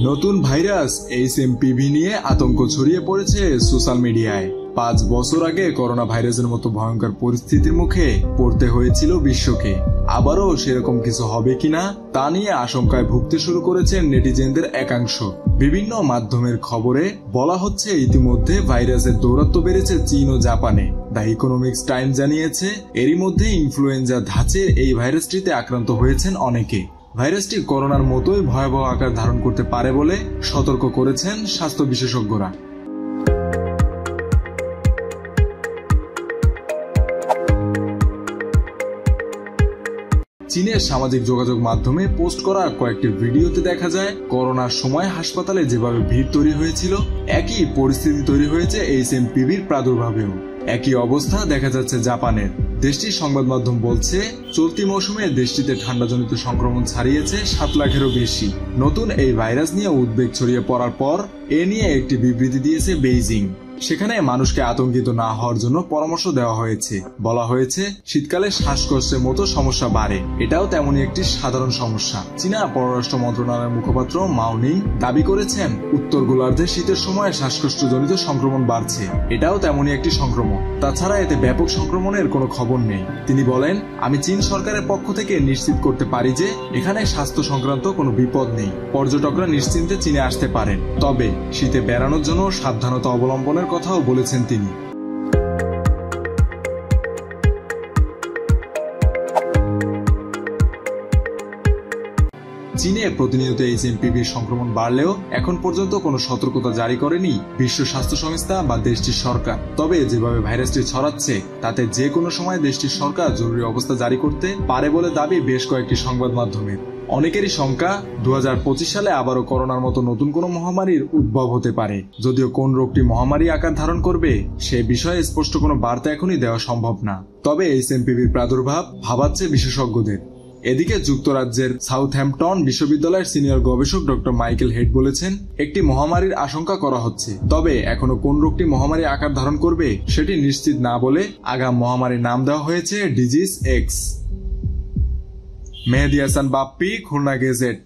নতুন virus HMPV নিয়ে আতঙ্ক ছড়িয়ে পড়েছে সোশ্যাল মিডিয়ায়। 5 বছর আগে করোনা ভাইরাসের মতো ভয়ঙ্কর পরিস্থিতির মুখে পড়তে হয়েছিল বিশ্বকে। আবারও সেরকম কিছু হবে কিনা তা নিয়ে আশঙ্কায় ভুগতে শুরু করেছেন নেটিজেনদের একাংশ। বিভিন্ন মাধ্যমের খবরে বলা হচ্ছে ইতিমধ্যে ভাইরাসের দৌরাত্ম্য বেড়েছে চীন ও জাপানে। দ্য ইকোনমিক্স টাইম জানিয়েছে এরই মধ্যে ইনফ্লুয়েঞ্জা ধাঁচের এই ভাইরাসটিতে আক্রান্ত হয়েছেন অনেকে। ভাইরাসটি করোনার মতোই ভয়াবহ আকার ধারণ করতে পারে বলে সতর্ক করেছেন স্বাস্থ্য বিশেষজ্ঞরা। চীনের সামাজিক যোগাযোগ মাধ্যমে পোস্ট করা কয়েকটি ভিডিওতে দেখা যায় করোনার সময় হাসপাতালে যেভাবে ভিড় তৈরি হয়েছিল একই পরিস্থিতি তৈরি হয়েছে HMPVর প্রাদুর্ভাবেও। একই অবস্থা দেখা যাচ্ছে জাপানের। দেশটির সংবাদ মাধ্যম বলছে চলতি মৌসুমে দেশটিতে ঠান্ডাজনিত সংক্রমণ ছাড়িয়েছে 7 লাখেরও বেশি। নতুন এই ভাইরাস নিয়ে উদ্বেগ ছড়িয়ে পড়ার পর এ নিয়ে একটি বিবৃতি দিয়েছে বেইজিং। সেখানে মানুষকে আতঙ্কিত না হওয়ার জন্য পরামর্শ দেওয়া হয়েছে। বলা হয়েছে শীতকালে শ্বাসকষ্টের মতো সমস্যা বাড়ে, এটাও তেমনই একটি সাধারণ সমস্যা। চীনা পররাষ্ট্র মন্ত্রণালয়ের মুখপাত্র মাওনিং দাবি করেছেন উত্তর গোলার্ধে শীতের সময় শ্বাসকষ্টজনিত সংক্রমণ বাড়ছে, এটাও তেমনই একটি সংক্রমণ। তাছাড়া এতে ব্যাপক সংক্রমণের কোনো খবর নেই। তিনি বলেন, আমি চীন সরকারের পক্ষ থেকে নিশ্চিত করতে পারি যে এখানে স্বাস্থ্য সংক্রান্ত কোনো বিপদ নেই। পর্যটকরা নিশ্চিন্তে চীনে আসতে পারেন, তবে শীতে বেড়ানোর জন্য সাবধানতা অবলম্বনের কথাও বলেছেন তিনি। চীনে প্রতিনিয়ত HMPVর সংক্রমণ বাড়লেও এখন পর্যন্ত কোনো সতর্কতা জারি করেনি বিশ্ব স্বাস্থ্য সংস্থা বা দেশটির সরকার। তবে যেভাবে ভাইরাসটি ছড়াচ্ছে তাতে যে কোনো সময় দেশটির সরকার জরুরি অবস্থা জারি করতে পারে বলে দাবি বেশ কয়েকটি সংবাদ মাধ্যমের। অনেকেরই শঙ্কা 2025 সালে আবারও করোনার মতো নতুন কোনো মহামারীর উদ্ভব হতে পারে। যদিও কোন রোগটি মহামারী আকার ধারণ করবে সে বিষয়ে স্পষ্ট কোনো বার্তা এখনই দেওয়া সম্ভব না। তবে HMPVর প্রাদুর্ভাব ভাবাচ্ছে বিশেষজ্ঞদের। এদিকে যুক্তরাজ্যের সাউথহ্যাম্পটন বিশ্ববিদ্যালয়ের সিনিয়র গবেষক ডক্টর মাইকেল হেড বলেছেন একটি মহামারীর আশঙ্কা করা হচ্ছে, তবে এখনো কোন রোগটি মহামারী আকার ধারণ করবে সেটি নিশ্চিত না বলে আগাম মহামারীর নাম দেওয়া হয়েছে ডিজিজ এক্স। মেহেদী হাসান বাপ্পি, খুলনা গেজেট।